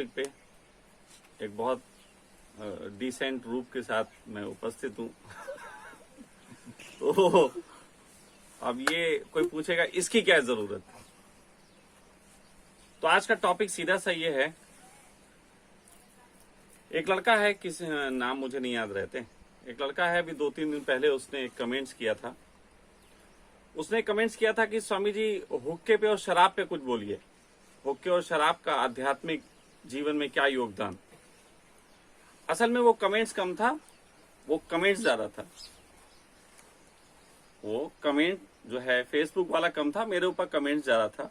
Topic पे एक बहुत डिसेंट रूप के साथ मैं उपस्थित हूँ। तो अब ये कोई पूछेगा इसकी क्या जरूरत है। तो आज का टॉपिक सीधा सा ये है, एक लड़का है, किसी नाम मुझे नहीं याद रहते, एक लड़का है, अभी 2-3 दिन पहले उसने कमेंट्स किया था। उसने कमेंट्स किया था कि स्वामी जी हुक्के पे और शराब पे कुछ बोलिए, हुक्के और शराब का आध्यात्मिक जीवन में क्या योगदान। असल में वो कमेंट्स कम था, वो कमेंट्स ज्यादा था। वो कमेंट जो है फेसबुक वाला कम था, मेरे ऊपर कमेंट्स ज्यादा था।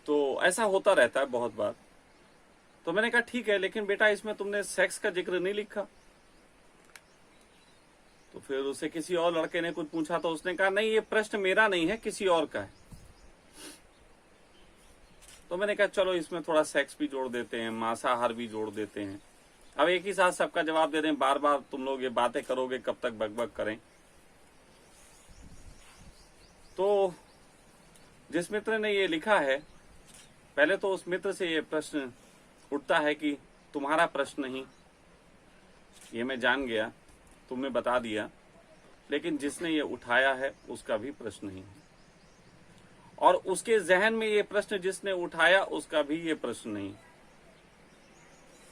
तो ऐसा होता रहता है बहुत बार। तो मैंने कहा ठीक है, लेकिन बेटा इसमें तुमने सेक्स का जिक्र नहीं लिखा। तो फिर उसे किसी और लड़के ने कुछ पूछा तो उसने कहा नहीं, ये प्रश्न मेरा नहीं है, किसी और का है। तो मैंने कहा चलो इसमें थोड़ा सेक्स भी जोड़ देते हैं, मांसाहार भी जोड़ देते हैं। अब एक ही साथ सबका जवाब दे दें, बार बार तुम लोग ये बातें करोगे, कब तक बकबक करें। तो जिस मित्र ने ये लिखा है, पहले तो उस मित्र से ये प्रश्न उठता है कि तुम्हारा प्रश्न नहीं, ये मैं जान गया, तुमने बता दिया, लेकिन जिसने ये उठाया है उसका भी प्रश्न नहीं है, और उसके जहन में ये प्रश्न जिसने उठाया उसका भी ये प्रश्न नहीं।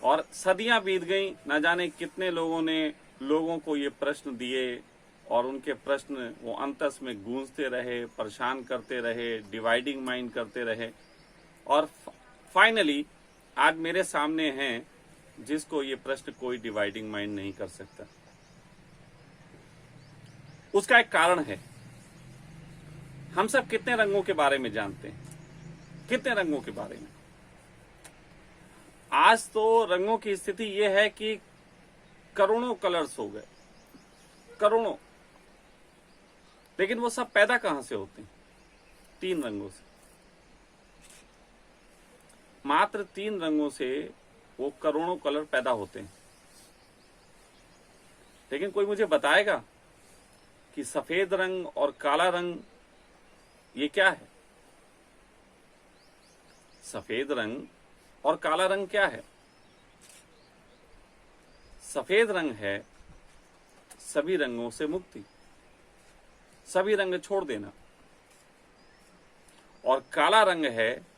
और सदियां बीत गई, न जाने कितने लोगों ने लोगों को ये प्रश्न दिए, और उनके प्रश्न वो अंतस में गूंजते रहे, परेशान करते रहे, डिवाइडिंग माइंड करते रहे, और फाइनली आज मेरे सामने हैं जिसको ये प्रश्न कोई डिवाइडिंग माइंड नहीं कर सकता। उसका एक कारण है, हम सब कितने रंगों के बारे में जानते हैं, कितने रंगों के बारे में। आज तो रंगों की स्थिति यह है कि करोड़ों कलर्स हो गए, करोड़ों। लेकिन वो सब पैदा कहां से होते हैं? 3 रंगों से। मात्र 3 रंगों से वो करोड़ों कलर पैदा होते हैं। लेकिन कोई मुझे बताएगा कि सफेद रंग और काला रंग ये क्या है? सफेद रंग और काला रंग क्या है? सफेद रंग है सभी रंगों से मुक्ति, सभी रंग छोड़ देना, और काला रंग है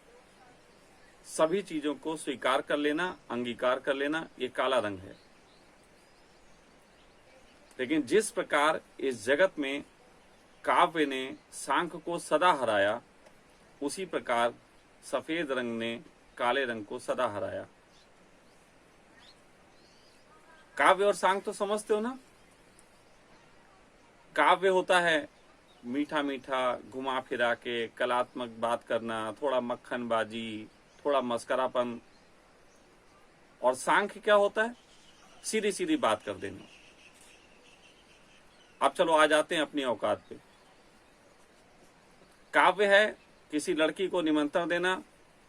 सभी चीजों को स्वीकार कर लेना, अंगीकार कर लेना, ये काला रंग है। लेकिन जिस प्रकार इस जगत में काव्य ने सांख्य को सदा हराया, उसी प्रकार सफेद रंग ने काले रंग को सदा हराया। काव्य और सांख्य तो समझते हो ना? काव्य होता है मीठा मीठा, घुमा फिरा के कलात्मक बात करना, थोड़ा मक्खनबाजी, थोड़ा मस्करापन। और सांख्य क्या होता है? सीधी सीधी बात कर देना। अब चलो आ जाते हैं अपनी औकात पे। काव्य है किसी लड़की को निमंत्रण देना,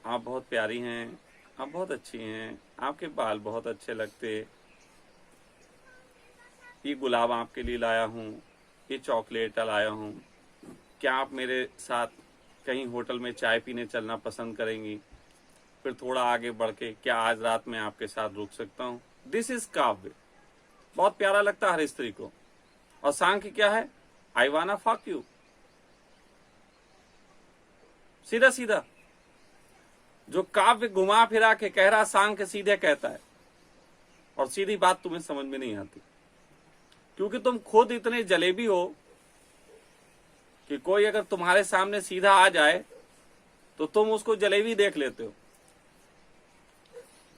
आप बहुत प्यारी हैं, आप बहुत अच्छी हैं, आपके बाल बहुत अच्छे लगते, ये गुलाब आपके लिए लाया हूं, ये चॉकलेट लाया हूं, क्या आप मेरे साथ कहीं होटल में चाय पीने चलना पसंद करेंगी? फिर थोड़ा आगे बढ़ के, क्या आज रात में आपके साथ रुक सकता हूं? दिस इज काव्य। बहुत प्यारा लगता है हर स्त्री को। और सांख्य क्या है? आई वाना फक यू। सीधा सीधा। जो काव्य घुमा फिरा के कह रहा, सांख्य सीधे कहता है, और सीधी बात तुम्हें समझ में नहीं आती, क्योंकि तुम खुद इतने जलेबी हो कि कोई अगर तुम्हारे सामने सीधा आ जाए तो तुम उसको जलेबी देख लेते हो।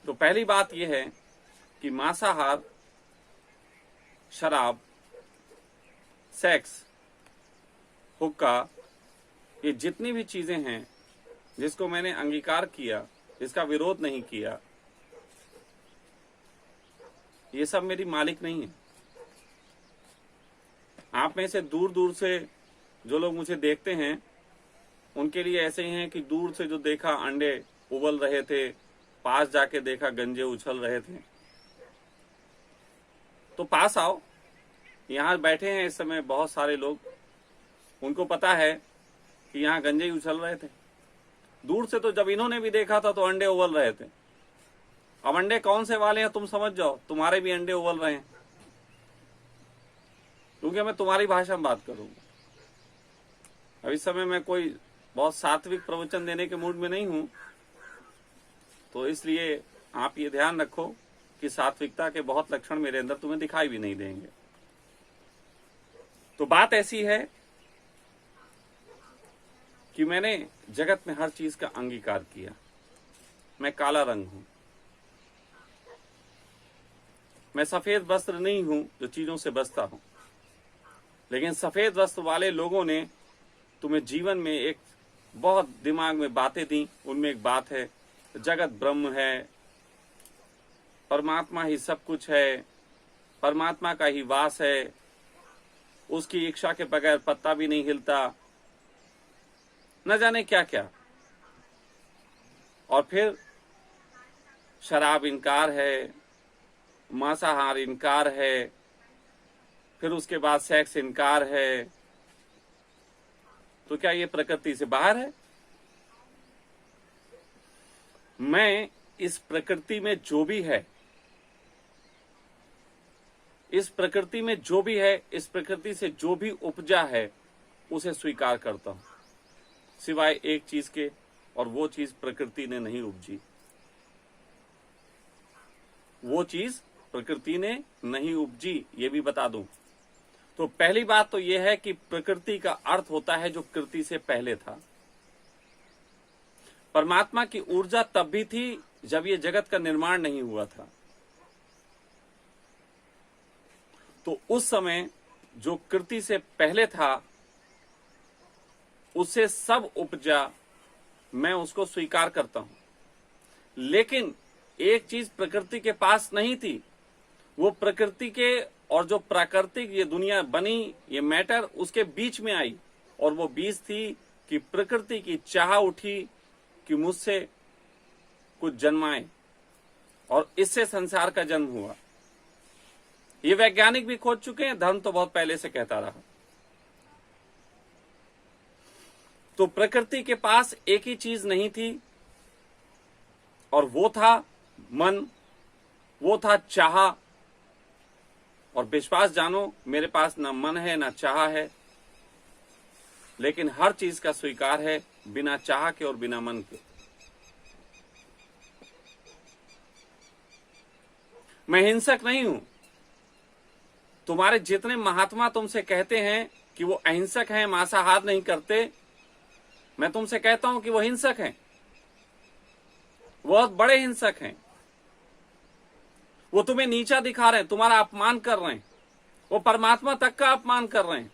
तो पहली बात यह है कि मांसाहार, शराब, सेक्स, हुक्का, ये जितनी भी चीजें हैं जिसको मैंने अंगीकार किया, जिसका विरोध नहीं किया, ये सब मेरी मालिक नहीं है। आप में से दूर दूर से जो लोग मुझे देखते हैं, उनके लिए ऐसे ही हैं कि दूर से जो देखा अंडे उबल रहे थे, पास जाके देखा गंजे उछल रहे थे। तो पास आओ, यहाँ बैठे हैं इस समय बहुत सारे लोग, उनको पता है कि यहाँ गंजे ही उछल रहे थे। दूर से तो जब इन्होंने भी देखा था तो अंडे उबल रहे थे, अब अंडे कौन से वाले हैं तुम समझ जाओ, तुम्हारे भी अंडे उबल रहे हैं, क्योंकि मैं तुम्हारी भाषा में बात करूंगा। अब इस समय मैं कोई बहुत सात्विक प्रवचन देने के मूड में नहीं हूं, तो इसलिए आप ये ध्यान रखो कि सात्विकता के बहुत लक्षण मेरे अंदर तुम्हें दिखाई भी नहीं देंगे। तो बात ऐसी है कि मैंने जगत में हर चीज का अंगीकार किया। मैं काला रंग हूं, मैं सफेद वस्त्र नहीं हूं जो चीजों से बचता हूं, लेकिन सफेद वस्त्र वाले लोगों ने तुम्हें जीवन में एक बहुत दिमाग में बातें दी। उनमें एक बात है, जगत ब्रह्म है, परमात्मा ही सब कुछ है, परमात्मा का ही वास है, उसकी इच्छा के बगैर पत्ता भी नहीं हिलता, न जाने क्या क्या। और फिर शराब इनकार है, मांसाहार इनकार है, फिर उसके बाद सेक्स इनकार है। तो क्या ये प्रकृति से बाहर है? मैं इस प्रकृति में जो भी है, इस प्रकृति में जो भी है, इस प्रकृति से जो भी उपजा है, उसे स्वीकार करता हूं, सिवाय एक चीज के, और वो चीज प्रकृति ने नहीं उपजी। वो चीज प्रकृति ने नहीं उपजी, ये भी बता दूं। तो पहली बात तो यह है कि प्रकृति का अर्थ होता है जो कृति से पहले था। परमात्मा की ऊर्जा तब भी थी जब ये जगत का निर्माण नहीं हुआ था। तो उस समय जो कृति से पहले था, उससे सब उपजा, मैं उसको स्वीकार करता हूं। लेकिन एक चीज प्रकृति के पास नहीं थी, वो प्रकृति के और जो प्राकृतिक ये दुनिया बनी, ये मैटर, उसके बीच में आई। और वो बीच थी कि प्रकृति की चाह उठी कि मुझसे कुछ जन्माए, और इससे संसार का जन्म हुआ। ये वैज्ञानिक भी खोज चुके हैं, धर्म तो बहुत पहले से कहता रहा। तो प्रकृति के पास एक ही चीज नहीं थी, और वो था मन, वो था चाह। और विश्वास जानो, मेरे पास ना मन है ना चाह है, लेकिन हर चीज का स्वीकार है बिना चाह के और बिना मन के। मैं हिंसक नहीं हूं। तुम्हारे जितने महात्मा तुमसे कहते हैं कि वो अहिंसक हैं, मांसाहार नहीं करते, मैं तुमसे कहता हूं कि वो हिंसक हैं, बहुत बड़े हिंसक हैं। वो तुम्हें नीचा दिखा रहे हैं, तुम्हारा अपमान कर रहे हैं, वो परमात्मा तक का अपमान कर रहे हैं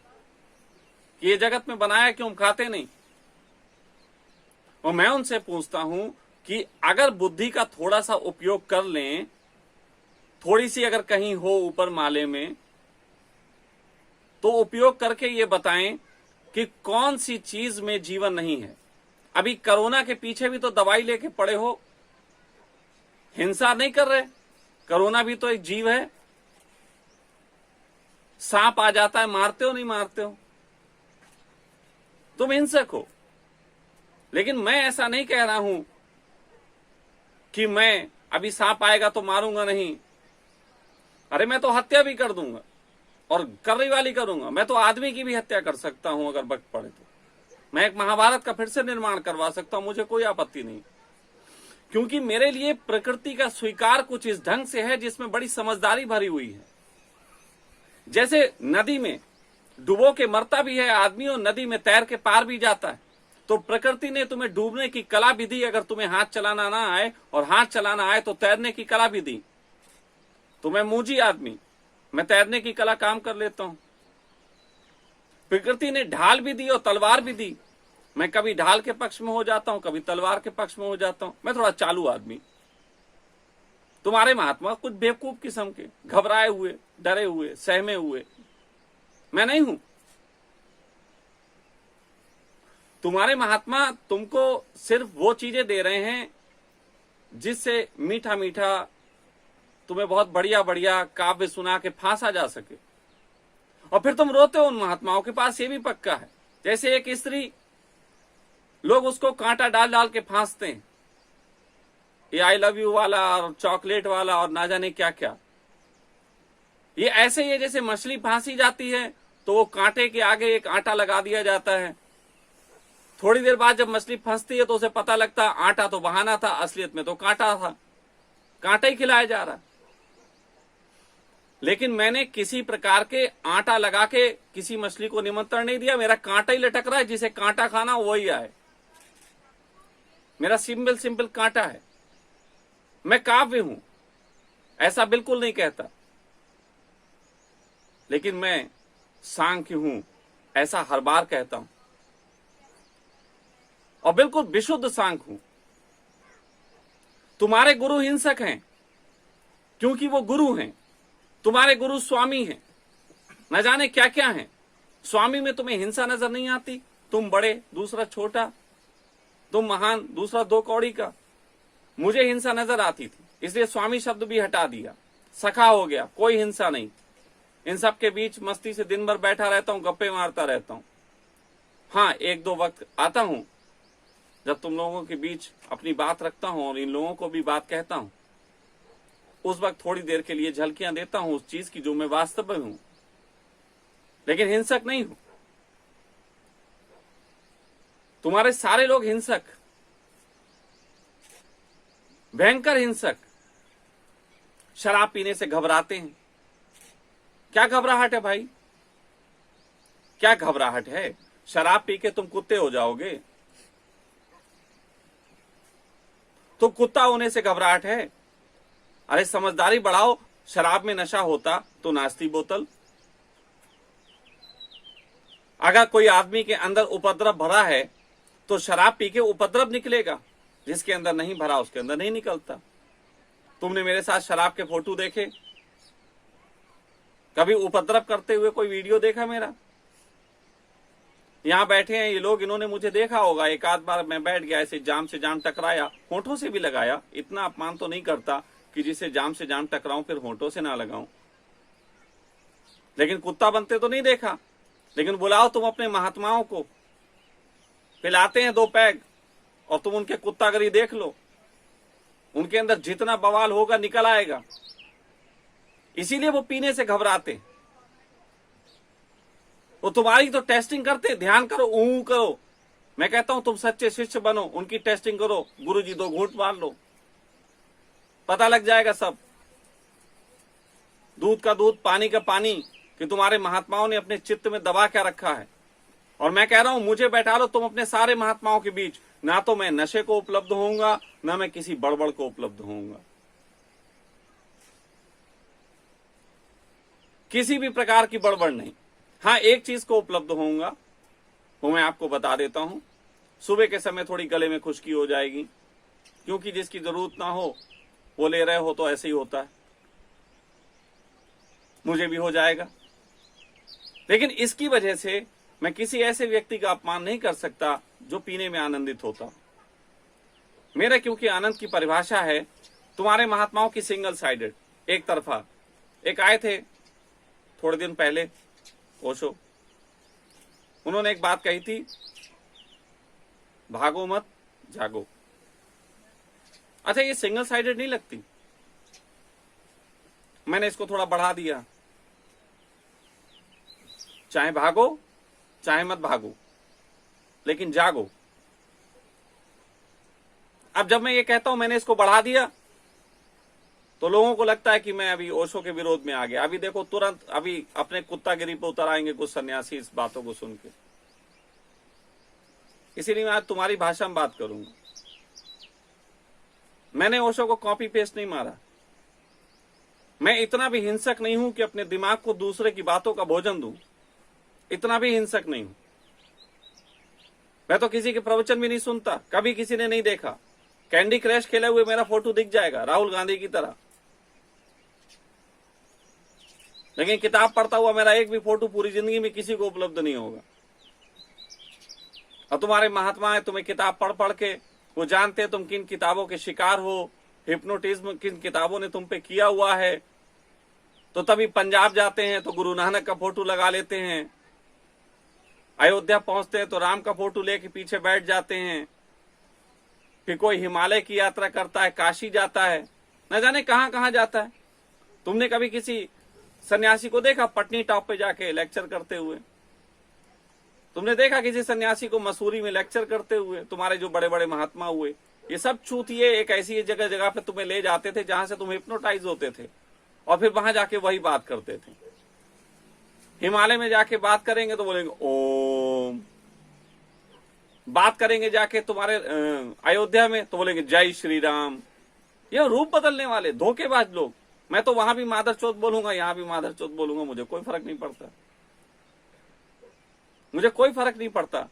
कि ये जगत में बनाया क्यों, खाते नहीं। और मैं उनसे पूछता हूं कि अगर बुद्धि का थोड़ा सा उपयोग कर लें, थोड़ी सी अगर कहीं हो ऊपर माले में, तो उपयोग करके ये बताएं कि कौन सी चीज में जीवन नहीं है। अभी कोरोना के पीछे भी तो दवाई लेके पड़े हो, हिंसा नहीं कर रहे। कोरोना भी तो एक जीव है। सांप आ जाता है, मारते हो नहीं मारते हो? तुम हिंसक हो। लेकिन मैं ऐसा नहीं कह रहा हूं कि मैं अभी सांप आएगा तो मारूंगा नहीं। अरे मैं तो हत्या भी कर दूंगा, और करने वाली करूंगा। मैं तो आदमी की भी हत्या कर सकता हूं अगर वक्त पड़े तो। मैं एक महाभारत का फिर से निर्माण करवा सकता हूं, मुझे कोई आपत्ति नहीं। क्योंकि मेरे लिए प्रकृति का स्वीकार कुछ इस ढंग से है जिसमें बड़ी समझदारी भरी हुई है। जैसे नदी में डूबो के मरता भी है आदमी, और नदी में तैर के पार भी जाता है। तो प्रकृति ने तुम्हें डूबने की कला भी दी। अगर तुम्हें हाथ चलाना ना आए, और हाथ चलाना आए तो तैरने की कला भी दी। तो मैं मूजी आदमी, मैं तैरने की कला काम कर लेता हूं। प्रकृति ने ढाल भी दी और तलवार भी दी। मैं कभी ढाल के पक्ष में हो जाता हूं, कभी तलवार के पक्ष में हो जाता हूं। मैं थोड़ा चालू आदमी। तुम्हारे महात्मा कुछ बेवकूफ किस्म के, घबराए हुए, डरे हुए, सहमे हुए। मैं नहीं हूं। तुम्हारे महात्मा तुमको सिर्फ वो चीजें दे रहे हैं जिससे मीठा मीठा तुम्हें बहुत बढ़िया बढ़िया काव्य सुना के फांसा जा सके, और फिर तुम रोते हो उन महात्माओं के पास। ये भी पक्का है। जैसे एक स्त्री, लोग उसको कांटा डाल डाल के फांसते हैं। ये आई लव यू वाला और चॉकलेट वाला और ना जाने क्या क्या। ये ऐसे ही है जैसे मछली फांसी जाती है तो वो कांटे के आगे एक आटा लगा दिया जाता है। थोड़ी देर बाद जब मछली फंसती है तो उसे पता लगता आटा तो बहाना था, असलियत में तो कांटा था, कांटा ही खिलाया जा रहा। लेकिन मैंने किसी प्रकार के आटा लगा के किसी मछली को निमंत्रण नहीं दिया। मेरा कांटा ही लटक रहा है, जिसे कांटा खाना वही आए। मेरा सिंपल सिंपल कांटा है। मैं काव्य हूं, ऐसा बिल्कुल नहीं कहता, लेकिन मैं सांख्य हूं, ऐसा हर बार कहता हूं, और बिल्कुल विशुद्ध सांख्य हूं। तुम्हारे गुरु हिंसक हैं क्योंकि वो गुरु हैं। तुम्हारे गुरु स्वामी हैं, न जाने क्या क्या हैं। स्वामी में तुम्हें हिंसा नजर नहीं आती। तुम बड़े, दूसरा छोटा, तुम महान, दूसरा दो कौड़ी का। मुझे हिंसा नजर आती थी, इसलिए स्वामी शब्द भी हटा दिया। सखा हो गया, कोई हिंसा नहीं। इन सब के बीच मस्ती से दिन भर बैठा रहता हूं, गप्पे मारता रहता हूं। हाँ, एक दो वक्त आता हूं जब तुम लोगों के बीच अपनी बात रखता हूं और इन लोगों को भी बात कहता हूं। उस वक्त थोड़ी देर के लिए झलकियां देता हूं उस चीज की जो मैं वास्तव में हूं, लेकिन हिंसक नहीं हूं। तुम्हारे सारे लोग हिंसक, भयंकर हिंसक, शराब पीने से घबराते हैं। क्या घबराहट है भाई? क्या घबराहट है? शराब पी के तुम कुत्ते हो जाओगे? तो कुत्ता होने से घबराहट है? अरे समझदारी बढ़ाओ। शराब में नशा होता तो नाश्ती बोतल। अगर कोई आदमी के अंदर उपद्रव भरा है तो शराब पी के उपद्रव निकलेगा। जिसके अंदर नहीं भरा उसके अंदर नहीं निकलता। तुमने मेरे साथ शराब के फोटो देखे? कभी उपद्रव करते हुए कोई वीडियो देखा मेरा? यहां बैठे हैं ये लोग, इन्होंने मुझे देखा होगा। एक आध बार मैं बैठ गया, ऐसे जाम से जाम टकराया, होंठों से भी लगाया। इतना अपमान तो नहीं करता कि जिसे जाम से जाम टकराऊं फिर होंठों से ना लगाऊं, लेकिन कुत्ता बनते तो नहीं देखा। लेकिन बुलाओ तुम अपने महात्माओं को, पिलाते हैं 2 पैग, और तुम उनके कुत्तागरी देख लो। उनके अंदर जितना बवाल होगा निकल आएगा। इसीलिए वो पीने से घबराते। वो तुम्हारी तो टेस्टिंग करते। ध्यान करो, करो। मैं कहता हूं तुम सच्चे शिष्य बनो, उनकी टेस्टिंग करो। गुरुजी 2 घूंट मार लो, पता लग जाएगा सब। दूध का दूध, पानी का पानी, कि तुम्हारे महात्माओं ने अपने चित्त में दबा क्या रखा है। और मैं कह रहा हूं मुझे बैठा लो तुम अपने सारे महात्माओं के बीच। ना तो मैं नशे को उपलब्ध होऊंगा, ना मैं किसी बड़बड़ को उपलब्ध होऊंगा। किसी भी प्रकार की बड़बड़ नहीं। हाँ, एक चीज को उपलब्ध होऊंगा, वो मैं आपको बता देता हूं। सुबह के समय थोड़ी गले में खुश्की हो जाएगी, क्योंकि जिसकी जरूरत ना हो वो ले रहे हो तो ऐसे ही होता है। मुझे भी हो जाएगा, लेकिन इसकी वजह से मैं किसी ऐसे व्यक्ति का अपमान नहीं कर सकता जो पीने में आनंदित होता। मेरा क्योंकि आनंद की परिभाषा है तुम्हारे महात्माओं की सिंगल साइडेड, एक तरफा। एक आए थे थोड़े दिन पहले, ओशो। उन्होंने एक बात कही थी, भागो मत जागो। अच्छा, ये सिंगल साइडेड नहीं लगती? मैंने इसको थोड़ा बढ़ा दिया, चाहे भागो चाहे मत भागो, लेकिन जागो। अब जब मैं ये कहता हूं मैंने इसको बढ़ा दिया, तो लोगों को लगता है कि मैं अभी ओशो के विरोध में आ गया। अभी देखो तुरंत अभी अपने कुत्तागिरी पे उतर आएंगे कुछ सन्यासी इस बातों को सुन के। इसीलिए मैं आज तुम्हारी भाषा में बात करूंगा। मैंने ओशो को कॉपी पेस्ट नहीं मारा। मैं इतना भी हिंसक नहीं हूं कि अपने दिमाग को दूसरे की बातों का भोजन दूं। इतना भी हिंसक नहीं हूं। मैं तो किसी के प्रवचन भी नहीं सुनता, कभी किसी ने नहीं देखा। कैंडी क्रश खेले हुए मेरा फोटो दिख जाएगा राहुल गांधी की तरह, लेकिन किताब पढ़ता हुआ मेरा एक भी फोटो पूरी जिंदगी में किसी को उपलब्ध नहीं होगा। और तुम्हारे महात्मा है, तुम्हें किताब पढ़ पढ़ के वो जानते हैं तुम किन किताबों के शिकार हो, हिप्नोटिज्म किन किताबों ने तुम पे किया हुआ है। तो तभी पंजाब जाते हैं तो गुरु नानक का फोटो लगा लेते हैं, अयोध्या पहुंचते हैं तो राम का फोटो लेके पीछे बैठ जाते हैं, फिर कोई हिमालय की यात्रा करता है, काशी जाता है, न जाने कहां कहां जाता है। तुमने कभी किसी सन्यासी को देखा पटनी टॉप पे जाके लेक्चर करते हुए? तुमने देखा किसी सन्यासी को मसूरी में लेक्चर करते हुए? तुम्हारे जो बड़े बड़े महात्मा हुए, ये सब चूतिए एक ऐसी जगह जगह पे तुम्हें ले जाते थे जहां से तुम हिप्नोटाइज होते थे और फिर वहां जाके वही बात करते थे। हिमालय में जाके बात करेंगे तो बोलेंगे ओम, बात करेंगे जाके तुम्हारे अयोध्या में तो बोलेंगे जय श्री राम। ये रूप बदलने वाले धोखेबाज लोग। मैं तो वहां भी मादर चौथ बोलूंगा, यहां भी मादर चौथ बोलूंगा, मुझे कोई फर्क नहीं पड़ता, मुझे कोई फर्क नहीं पड़ता,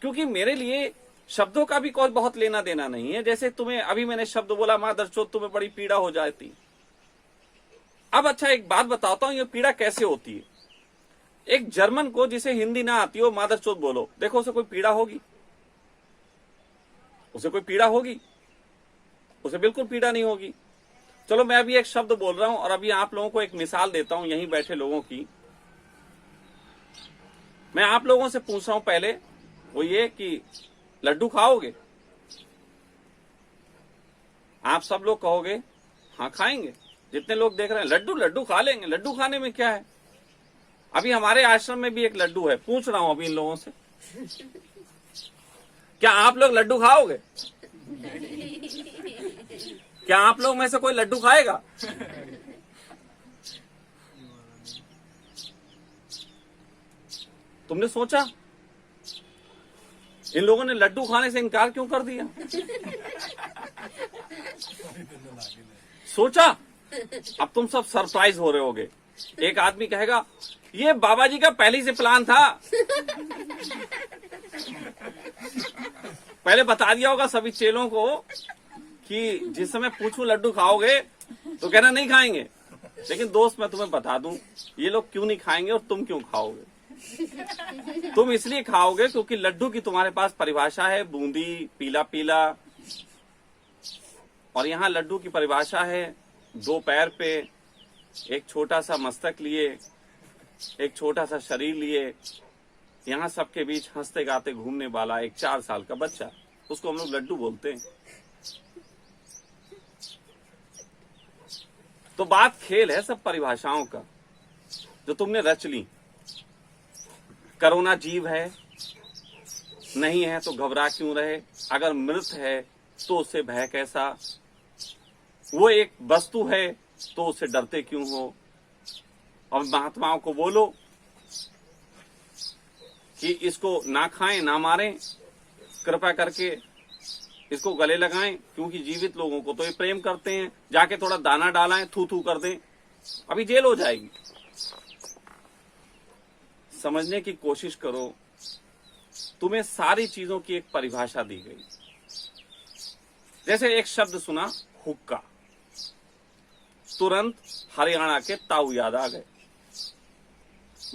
क्योंकि मेरे लिए शब्दों का भी कोई बहुत लेना देना नहीं है। जैसे तुम्हें अभी मैंने शब्द बोला मादर चौथ, तुम्हें बड़ी पीड़ा हो जाती। अब अच्छा एक बात बताता हूं, ये पीड़ा कैसे होती है। एक जर्मन को जिसे हिंदी ना आती हो मादर चौथ बोलो, देखो उसे कोई पीड़ा होगी? उसे कोई पीड़ा होगी? उसे बिल्कुल पीड़ा नहीं होगी। चलो मैं अभी एक शब्द बोल रहा हूं और अभी आप लोगों को एक मिसाल देता हूं यहीं बैठे लोगों की। मैं आप लोगों से पूछ रहा हूं पहले, वो ये कि लड्डू खाओगे? आप सब लोग कहोगे हाँ खाएंगे। जितने लोग देख रहे हैं लड्डू लड्डू खा लेंगे, लड्डू खाने में क्या है। अभी हमारे आश्रम में भी एक लड्डू है, पूछ रहा हूं अभी इन लोगों से, क्या आप लोग लड्डू खाओगे? क्या आप लोग में से कोई लड्डू खाएगा? तुमने सोचा इन लोगों ने लड्डू खाने से इनकार क्यों कर दिया? सोचा? अब तुम सब सरप्राइज हो रहे होगे। एक आदमी कहेगा ये बाबा जी का पहले से प्लान था, पहले बता दिया होगा सभी चेलों को कि जिस समय पूछूं लड्डू खाओगे तो कहना नहीं खाएंगे। लेकिन दोस्त मैं तुम्हें बता दूं ये लोग क्यों नहीं खाएंगे और तुम क्यों खाओगे। तुम इसलिए खाओगे क्योंकि लड्डू की तुम्हारे पास परिभाषा है बूंदी, पीला पीला, और यहां लड्डू की परिभाषा है 2 पैर पे, एक छोटा सा मस्तक लिए, एक छोटा सा शरीर लिए, यहां सबके बीच हंसते गाते घूमने वाला एक 4 साल का बच्चा, उसको हम लोग लड्डू बोलते हैं। तो बात खेल है सब परिभाषाओं का जो तुमने रच ली। कोरोना जीव है, नहीं है तो घबरा क्यों रहे, अगर मृत है तो उससे भय कैसा, वो एक वस्तु है तो उससे डरते क्यों हो। और महात्माओं को बोलो कि इसको ना खाएं ना मारें, कृपा करके इसको गले लगाएं, क्योंकि जीवित लोगों को तो ये प्रेम करते हैं, जाके थोड़ा दाना डालाएं, थू थू कर दें, अभी जेल हो जाएगी। समझने की कोशिश करो, तुम्हें सारी चीजों की एक परिभाषा दी गई। जैसे एक शब्द सुना हुक्का, तुरंत हरियाणा के ताऊ याद आ गए,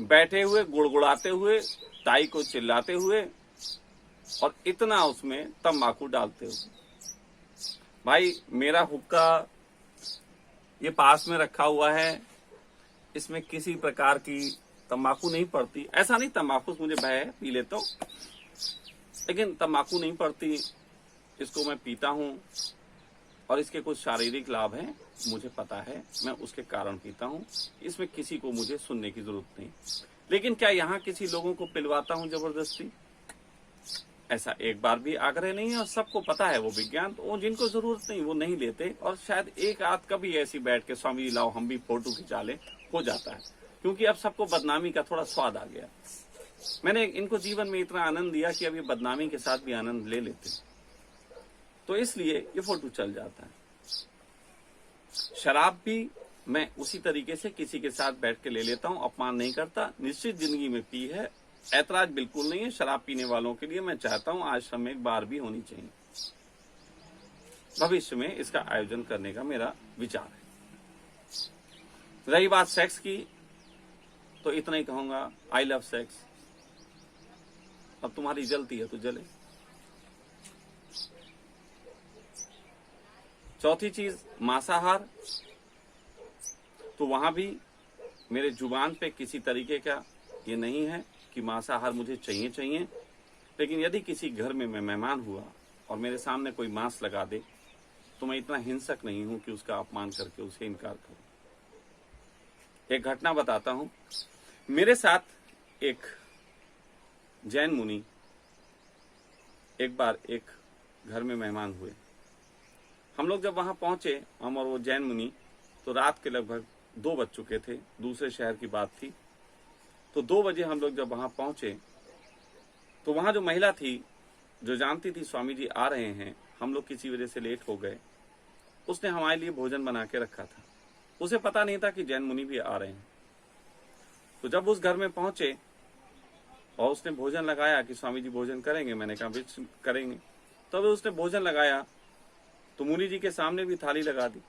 बैठे हुए गुड़गुड़ाते हुए, ताई को चिल्लाते हुए और इतना उसमें तंबाकू डालते हुए। भाई मेरा हुक्का ये पास में रखा हुआ है, इसमें किसी प्रकार की तंबाकू नहीं पड़ती। ऐसा नहीं तंबाकू मुझे भय है, पी लेता हूं, लेकिन तंबाकू नहीं पड़ती, इसको मैं पीता हूं और इसके कुछ शारीरिक लाभ हैं, मुझे पता है, मैं उसके कारण पीता हूं, इसमें किसी को मुझे सुनने की जरूरत नहीं। लेकिन क्या यहां किसी लोगों को पिलवाता हूं जबरदस्ती? ऐसा एक बार भी आग्रह नहीं है, और सबको पता है वो विज्ञान, तो जिनको जरूरत नहीं वो नहीं लेते। और शायद एक आध कभी ऐसी बैठ के स्वामी लाओ हम भी फोटो खिंचा ले, हो जाता है, क्योंकि अब सबको बदनामी का थोड़ा स्वाद आ गया। मैंने इनको जीवन में इतना आनंद दिया कि अब ये बदनामी के साथ भी आनंद ले लेते, तो इसलिए ये फोटो चल जाता है। शराब भी मैं उसी तरीके से किसी के साथ बैठ के ले लेता हूं, अपमान नहीं करता, निश्चित जिंदगी में पी है, ऐतराज बिल्कुल नहीं है। शराब पीने वालों के लिए मैं चाहता हूं आश्रम में एक बार भी होनी चाहिए, भविष्य में इसका आयोजन करने का मेरा विचार है। रही बात सेक्स की, तो इतना ही कहूंगा, आई लव सेक्स। अब तुम्हारी जलती है तो जले। चौथी चीज मांसाहार, तो वहां भी मेरे जुबान पे किसी तरीके का ये नहीं है कि मांसाहार मुझे चाहिए, लेकिन यदि किसी घर में मैं मेहमान हुआ और मेरे सामने कोई मांस लगा दे तो मैं इतना हिंसक नहीं हूं कि उसका अपमान करके उसे इनकार करूं। एक घटना बताता हूं। मेरे साथ एक जैन मुनि एक बार एक घर में मेहमान हुए। हम लोग जब वहां पहुंचे, हम और वो जैन मुनि, तो रात के लगभग 2 बज चुके थे। दूसरे शहर की बात थी। तो 2 बजे हम लोग जब वहां पहुंचे तो वहां जो महिला थी, जो जानती थी स्वामी जी आ रहे हैं, हम लोग किसी वजह से लेट हो गए, उसने हमारे लिए भोजन बना के रखा था। उसे पता नहीं था कि जैन मुनि भी आ रहे हैं। तो जब उस घर में पहुंचे और उसने भोजन लगाया कि स्वामी जी भोजन करेंगे, मैंने कहा भी करेंगे। तब उसने भोजन लगाया तो मुनि जी के सामने भी थाली लगा दी।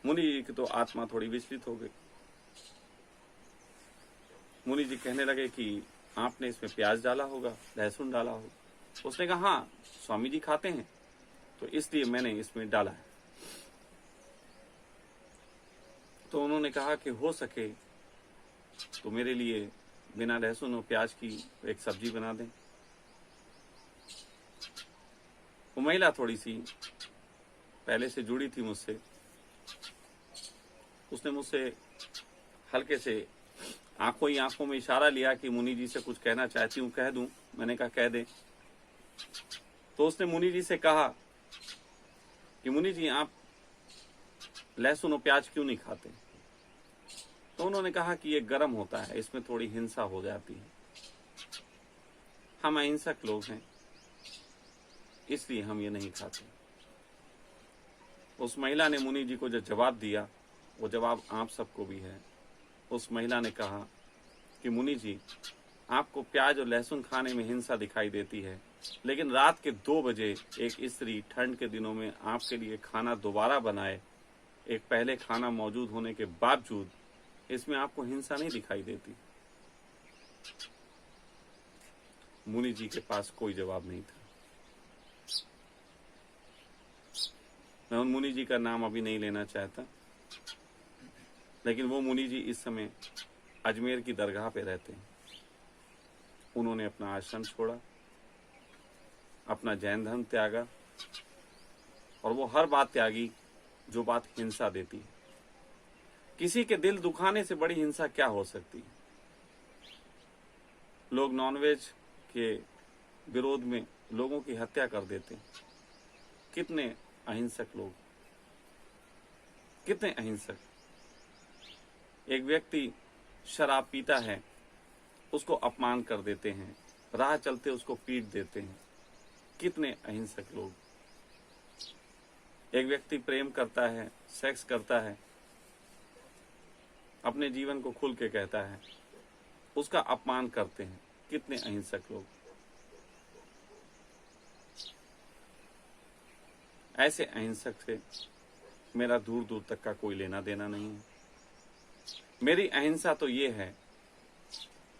मुनि जी की तो आत्मा थोड़ी विचलित हो गई। मुनि जी कहने लगे कि आपने इसमें प्याज डाला होगा, लहसुन डाला होगा। उसने कहा हाँ, स्वामी जी खाते हैं तो इसलिए मैंने इसमें डाला है। तो उन्होंने कहा कि हो सके तो मेरे लिए बिना लहसुन और प्याज की एक सब्जी बना दें। वो महिला थोड़ी सी पहले से जुड़ी थी मुझसे। उसने मुझसे हल्के से आंखों में इशारा लिया कि मुनि जी से कुछ कहना चाहती हूँ, कह दूं। मैंने कहा कह दे। तो उसने मुनि जी से कहा कि मुनि जी आप लहसुन और प्याज क्यों नहीं खाते? तो उन्होंने कहा कि ये गर्म होता है, इसमें थोड़ी हिंसा हो जाती है। हम अहिंसक लोग हैं, इसलिए हम ये नहीं खाते। उस महिला ने मुनि जी को जो जवाब दिया, वो जवाब आप सबको भी है। उस महिला ने कहा कि मुनि जी, आपको प्याज और लहसुन खाने में हिंसा दिखाई देती है, लेकिन रात के 2 बजे एक स्त्री ठंड के दिनों में आपके लिए खाना दोबारा बनाए, एक पहले खाना मौजूद होने के बावजूद, इसमें आपको हिंसा नहीं दिखाई देती। मुनि जी के पास कोई जवाब नहीं था। मैं उन मुनि जी का नाम अभी नहीं लेना चाहता, लेकिन वो मुनि जी इस समय अजमेर की दरगाह पे रहते हैं। उन्होंने अपना आश्रम छोड़ा, अपना जैन धर्म त्यागा, और वो हर बात त्यागी जो बात हिंसा देती है। किसी के दिल दुखाने से बड़ी हिंसा क्या हो सकती है? लोग नॉनवेज के विरोध में लोगों की हत्या कर देते हैं। कितने अहिंसक लोग, कितने अहिंसक। एक व्यक्ति शराब पीता है, उसको अपमान कर देते हैं, राह चलते उसको पीट देते हैं। कितने अहिंसक लोग। एक व्यक्ति प्रेम करता है, सेक्स करता है, अपने जीवन को खुल के कहता है, उसका अपमान करते हैं। कितने अहिंसक लोग। ऐसे अहिंसक से मेरा दूर दूर तक का कोई लेना देना नहीं है। मेरी अहिंसा तो ये है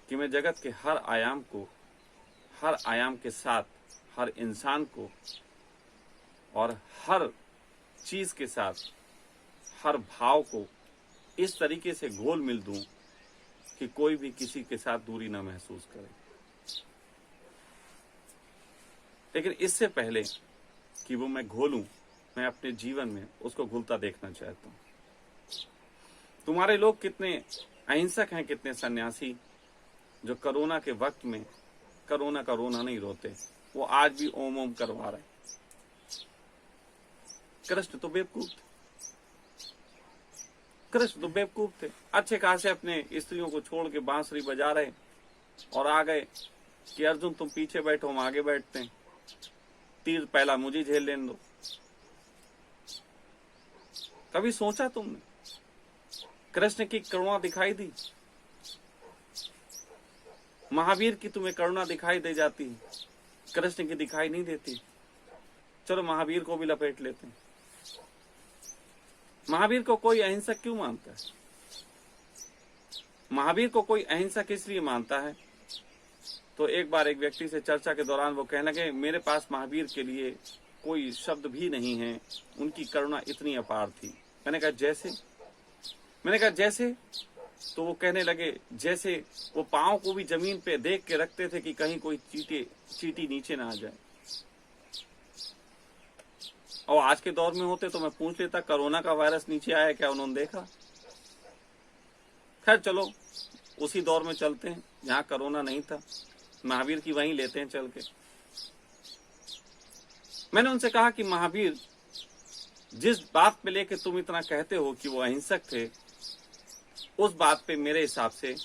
कि मैं जगत के हर आयाम को, हर आयाम के साथ हर इंसान को और हर चीज के साथ हर भाव को इस तरीके से घोल मिल दूं कि कोई भी किसी के साथ दूरी ना महसूस करे। लेकिन इससे पहले कि वो मैं घोलूं, मैं अपने जीवन में उसको घुलता देखना चाहता हूं। तुम्हारे लोग कितने अहिंसक हैं, कितने सन्यासी जो कोरोना के वक्त में कोरोना का रोना नहीं रोते, वो आज भी ओम ओम करवा रहे। कृष्ण तो बेवकूफ थे, कृष्ण तो बेवकूफ थे। अच्छे खासे अपने स्त्रियों को छोड़ के बांसुरी बजा रहे और आ गए कि अर्जुन तुम पीछे बैठो, हम आगे बैठते हैं, तीर पहला मुझे झेल लेने दो। कभी सोचा तुमने कृष्ण की करुणा दिखाई दी? महावीर की तुम्हें करुणा दिखाई दे जाती है, कृष्ण की दिखाई नहीं देती। चलो महावीर को भी लपेट लेते हैं। महावीर को कोई अहिंसक क्यों मानता है? महावीर को कोई अहिंसक इसलिए मानता है, तो एक बार एक व्यक्ति से चर्चा के दौरान वो कहने लगे, मेरे पास महावीर के लिए कोई शब्द भी नहीं है, उनकी करुणा इतनी अपार थी। मैंने कहा जैसे? तो वो कहने लगे, जैसे वो पांव को भी जमीन पे देख के रखते थे कि कहीं कोई चीटी नीचे ना आ जाए। और आज के दौर में होते तो मैं पूछ लेता कोरोना का वायरस नीचे आया क्या उन्होंने देखा। खैर चलो उसी दौर में चलते हैं जहां कोरोना नहीं था, महावीर की वहीं लेते हैं चल के। मैंने उनसे कहा कि महावीर, जिस बात पे लेके तुम इतना कहते हो कि वो अहिंसक थे, उस बात पे मेरे हिसाब से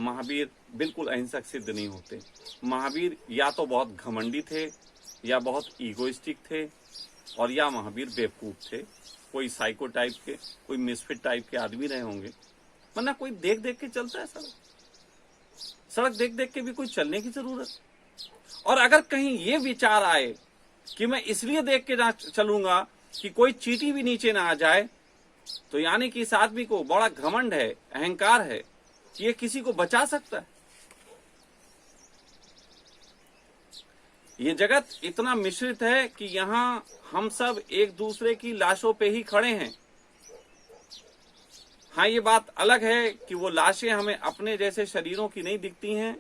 महावीर बिल्कुल अहिंसक सिद्ध नहीं होते। महावीर या तो बहुत घमंडी थे, या बहुत ईगोइस्टिक थे, और या महावीर बेवकूफ थे। कोई साइको टाइप के, कोई मिसफिट टाइप के आदमी रहे होंगे, वरना कोई देख देख के चलता है सड़क देख देख के भी कोई चलने की जरूरत। और अगर कहीं ये विचार आए कि मैं इसलिए देख के ना चलूंगा कि कोई चींटी भी नीचे ना आ जाए, तो यानी कि इस आदमी को बड़ा घमंड है, अहंकार है कि ये किसी को बचा सकता है। ये जगत इतना मिश्रित है कि यहाँ हम सब एक दूसरे की लाशों पे ही खड़े हैं। हाँ, ये बात अलग है कि वो लाशें हमें अपने जैसे शरीरों की नहीं दिखती हैं,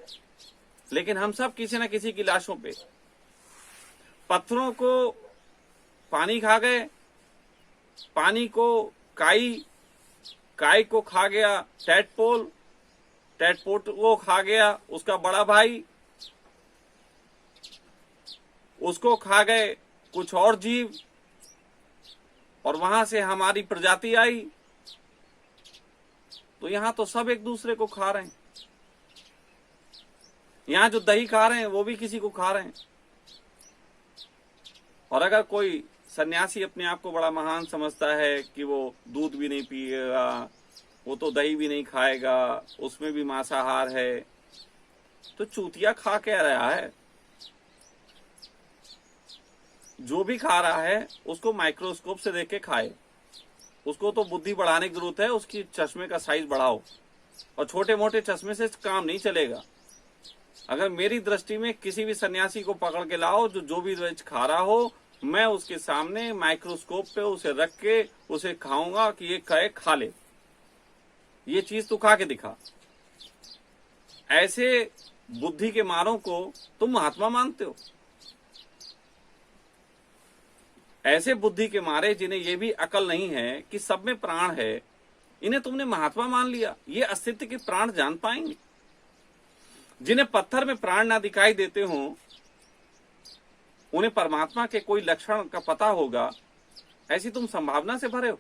लेकिन हम सब किसी न किसी की लाशों पे। पत्थरों को पानी खा गए, पानी को काई, काई को खा गया टैडपोल, टैडपोल को खा गया उसका बड़ा भाई, उसको खा गए कुछ और जीव, और वहां से हमारी प्रजाति आई। तो यहां तो सब एक दूसरे को खा रहे हैं। यहां जो दही खा रहे हैं वो भी किसी को खा रहे हैं। और अगर कोई सन्यासी अपने आप को बड़ा महान समझता है कि वो दूध भी नहीं पिएगा, वो तो दही भी नहीं खाएगा, उसमें भी मांसाहार है, तो चूतिया खा क्या रहा है? जो भी खा रहा है उसको माइक्रोस्कोप से देख के खाए। उसको तो बुद्धि बढ़ाने की जरूरत है, उसकी चश्मे का साइज बढ़ाओ। और छोटे मोटे चश्मे से काम नहीं चलेगा। अगर मेरी दृष्टि में किसी भी सन्यासी को पकड़ के लाओ जो भी वेज खा रहा हो, मैं उसके सामने माइक्रोस्कोप पे उसे रख के उसे खाऊंगा कि ये कहे खा ले, ये चीज तू खा के दिखा। ऐसे बुद्धि के मारों को तुम महात्मा मानते हो? ऐसे बुद्धि के मारे जिन्हें ये भी अकल नहीं है कि सब में प्राण है, इन्हें तुमने महात्मा मान लिया। ये अस्तित्व के प्राण जान पाएंगे? जिन्हें पत्थर में प्राण ना दिखाई देते हो, उन्हें परमात्मा के कोई लक्षण का पता होगा, ऐसी तुम संभावना से भरे हो।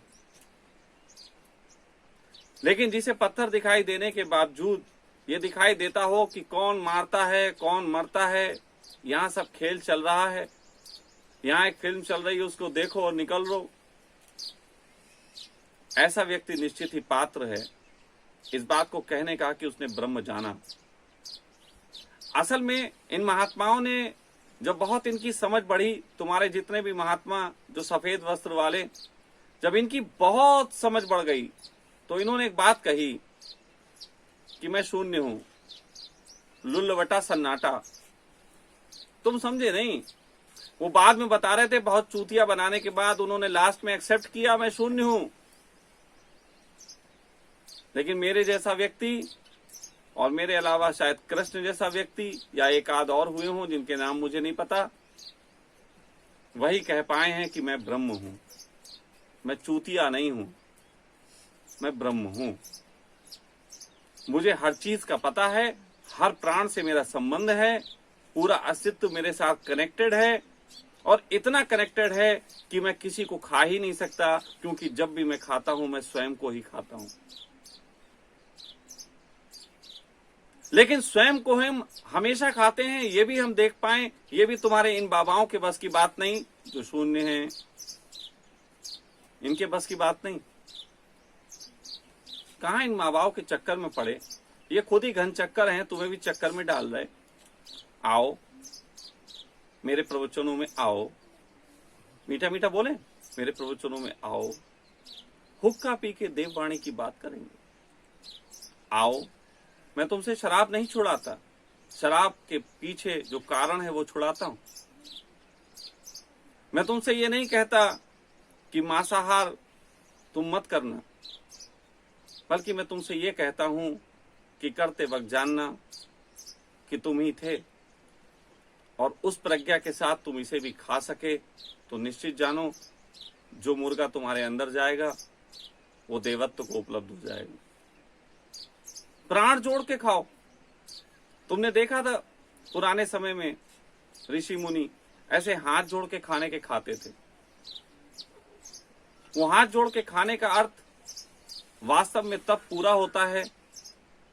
लेकिन जिसे पत्थर दिखाई देने के बावजूद ये दिखाई देता हो कि कौन मारता है कौन मरता है, यहां सब खेल चल रहा है, यहां एक फिल्म चल रही है, उसको देखो और निकल लो, ऐसा व्यक्ति निश्चित ही पात्र है इस बात को कहने का कि उसने ब्रह्म जाना। असल में इन महात्माओं ने जब बहुत इनकी समझ बढ़ी, तुम्हारे जितने भी महात्मा जो सफेद वस्त्र वाले, जब इनकी बहुत समझ बढ़ गई तो इन्होंने एक बात कही कि मैं शून्य हूं, लुल्लवटा सन्नाटा। तुम समझे नहीं? वो बाद में बता रहे थे, बहुत चूतिया बनाने के बाद उन्होंने लास्ट में एक्सेप्ट किया मैं शून्य हूं। लेकिन मेरे जैसा व्यक्ति और मेरे अलावा शायद कृष्ण जैसा व्यक्ति या एक आध और हुए हों जिनके नाम मुझे नहीं पता, वही कह पाए हैं कि मैं ब्रह्म हूं, मैं चूतिया नहीं हूं, मैं ब्रह्म हूं। मुझे हर चीज का पता है, हर प्राण से मेरा संबंध है, पूरा अस्तित्व मेरे साथ कनेक्टेड है, और इतना कनेक्टेड है कि मैं किसी को खा ही नहीं सकता, क्योंकि जब भी मैं खाता हूं मैं स्वयं को ही खाता हूं। लेकिन स्वयं को हम हमेशा खाते हैं, ये भी हम देख पाए, ये भी तुम्हारे इन बाबाओं के बस की बात नहीं जो शून्य हैं, इनके बस की बात नहीं। कहां इन माँ बाप के चक्कर में पड़े, ये खुद ही घन चक्कर हैं, तुम्हें भी चक्कर में डाल रहे। आओ मेरे प्रवचनों में आओ, मीठा मीठा बोले, मेरे प्रवचनों में आओ, हुक्का पी के देववाणी की बात करेंगे। आओ, मैं तुमसे शराब नहीं छुड़ाता, शराब के पीछे जो कारण है वो छुड़ाता हूं। मैं तुमसे ये नहीं कहता कि मांसाहार तुम मत करना, बल्कि मैं तुमसे ये कहता हूं कि करते वक्त जानना कि तुम ही थे, और उस प्रज्ञा के साथ तुम इसे भी खा सके तो निश्चित जानो जो मुर्गा तुम्हारे अंदर जाएगा वो देवत्व को उपलब्ध हो जाएगा। प्राण जोड़ के खाओ। तुमने देखा था पुराने समय में ऋषि मुनि ऐसे हाथ जोड़ के खाने के खाते थे। वो हाथ जोड़ के खाने का अर्थ वास्तव में तब पूरा होता है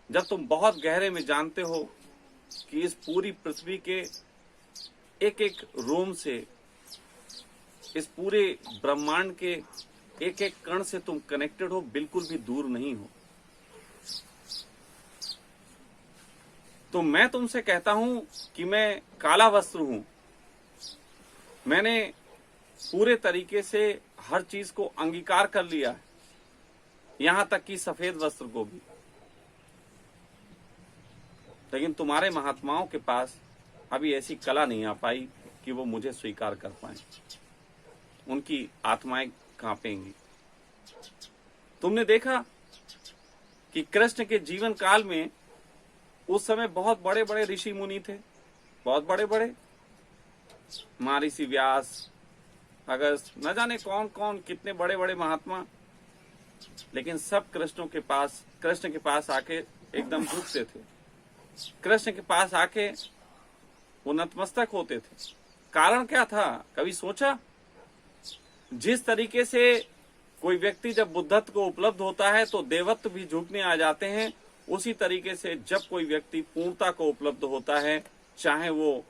जब तुम बहुत गहरे में जानते हो कि इस पूरी पृथ्वी के एक एक रोम से, इस पूरे ब्रह्मांड के एक एक कण से तुम कनेक्टेड हो, बिल्कुल भी दूर नहीं हो। तो मैं तुमसे कहता हूं कि मैं काला वस्त्र हूं। मैंने पूरे तरीके से हर चीज को अंगीकार कर लिया है, यहां तक कि सफेद वस्त्र को भी। लेकिन तुम्हारे महात्माओं के पास अभी ऐसी कला नहीं आ पाई कि वो मुझे स्वीकार कर पाए। उनकी आत्माएं कांपेंगी। तुमने देखा कि कृष्ण के जीवन काल में उस समय बहुत बड़े बड़े ऋषि मुनि थे, बहुत बड़े बड़े, महर्षि व्यास, अगस्त, न जाने कौन कौन, कितने बड़े बड़े महात्मा। लेकिन सब कृष्ण के पास आके एकदम झुकते थे। कृष्ण के पास आके वो नतमस्तक होते थे। कारण क्या था? कभी सोचा? जिस तरीके से कोई व्यक्ति जब बुद्धत्व को उपलब्ध होता है तो देवत्व भी झुकने आ जाते हैं, उसी तरीके से जब कोई व्यक्ति पूर्णता को उपलब्ध होता है, चाहे वो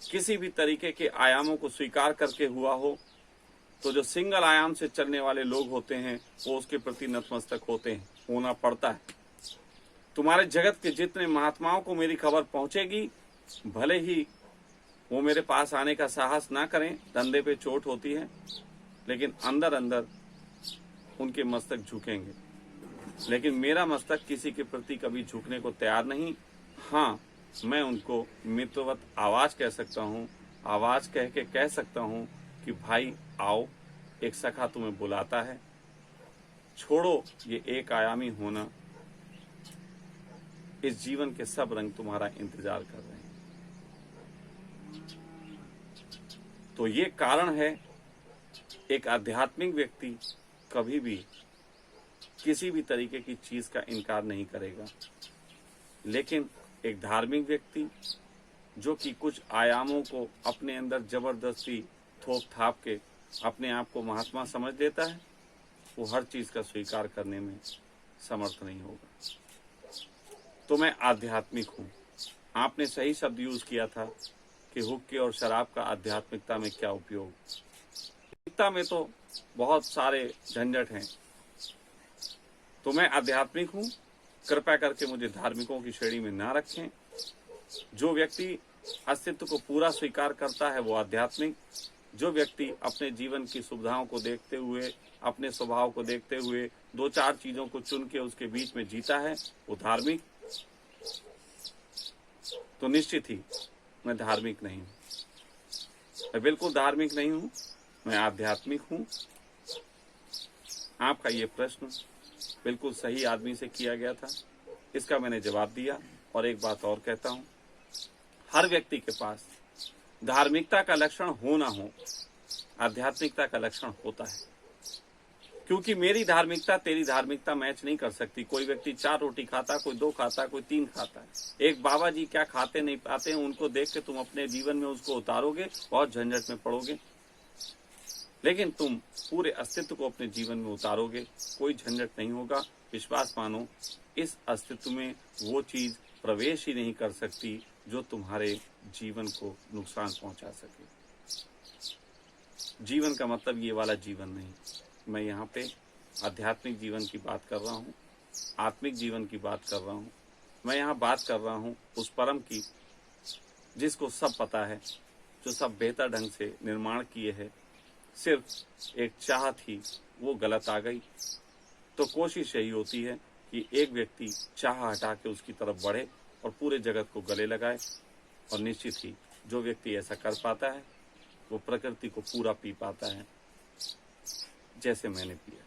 किसी भी तरीके के आयामों को स्वीकार करके हुआ हो, तो जो सिंगल आयाम से चलने वाले लोग होते हैं वो उसके प्रति नतमस्तक होते हैं, होना पड़ता है। तुम्हारे जगत के जितने महात्माओं को मेरी खबर पहुंचेगी, भले ही वो मेरे पास आने का साहस ना करें, कंधे पे चोट होती है, लेकिन अंदर अंदर उनके मस्तक झुकेंगे। लेकिन मेरा मस्तक किसी के प्रति कभी झुकने को तैयार नहीं। हाँ, मैं उनको मित्रवत आवाज कह सकता हूँ, आवाज कह के कह सकता हूँ कि भाई आओ, एक सखा तुम्हें बुलाता है, छोड़ो ये एक आयामी होना, इस जीवन के सब रंग तुम्हारा इंतजार कर रहे हैं। तो ये कारण है, एक आध्यात्मिक व्यक्ति कभी भी किसी भी तरीके की चीज का इनकार नहीं करेगा। लेकिन एक धार्मिक व्यक्ति जो कि कुछ आयामों को अपने अंदर जबरदस्ती थोप थाप के अपने आप को महात्मा समझ लेता है, वो हर चीज का स्वीकार करने में समर्थ नहीं होगा। तो मैं आध्यात्मिक हूं। आपने सही शब्द यूज किया था कि हुक्के और शराब का आध्यात्मिकता में क्या उपयोग। आध्यात्मिकता में तो बहुत सारे झंझट हैं। तो मैं आध्यात्मिक हूं, कृपया करके मुझे धार्मिकों की श्रेणी में ना रखें। जो व्यक्ति अस्तित्व को पूरा स्वीकार करता है वो आध्यात्मिक, जो व्यक्ति अपने जीवन की सुविधाओं को देखते हुए, अपने स्वभाव को देखते हुए दो चार चीजों को चुन के उसके बीच में जीता है, वो धार्मिक। तो निश्चित ही मैं धार्मिक नहीं हूं, मैं बिल्कुल धार्मिक नहीं हूं, मैं आध्यात्मिक हूं। आपका ये प्रश्न बिल्कुल सही आदमी से किया गया था, इसका मैंने जवाब दिया। और एक बात और कहता हूं, हर व्यक्ति के पास धार्मिकता का लक्षण हो ना हो, आध्यात्मिकता का लक्षण होता है। क्योंकि मेरी धार्मिकता तेरी धार्मिकता मैच नहीं कर सकती। कोई व्यक्ति 4 रोटी खाता, कोई 2 खाता, कोई 3 खाता है। एक बाबा जी क्या खाते नहीं पाते हैं, उनको देख के तुम अपने जीवन में उसको उतारोगे, बहुत झंझट में पड़ोगे। लेकिन तुम पूरे अस्तित्व को अपने जीवन में उतारोगे, कोई झंझट नहीं होगा। विश्वास मानो, इस अस्तित्व में वो चीज प्रवेश ही नहीं कर सकती जो तुम्हारे जीवन को नुकसान पहुंचा सके। जीवन का मतलब ये वाला जीवन नहीं। मैं यहाँ पे आध्यात्मिक जीवन की बात कर रहा हूँ, आत्मिक जीवन की बात कर रहा हूँ। मैं यहाँ बात कर रहा हूँ उस परम की जिसको सब पता है, जो सब बेहतर ढंग से निर्माण किए है। सिर्फ एक चाह थी, वो गलत आ गई। तो कोशिश यही होती है कि एक व्यक्ति चाह हटा के उसकी तरफ बढ़े और पूरे जगत को गले लगाए। और निश्चित ही जो व्यक्ति ऐसा कर पाता है वो प्रकृति को पूरा पी पाता है, जैसे मैंने पिया।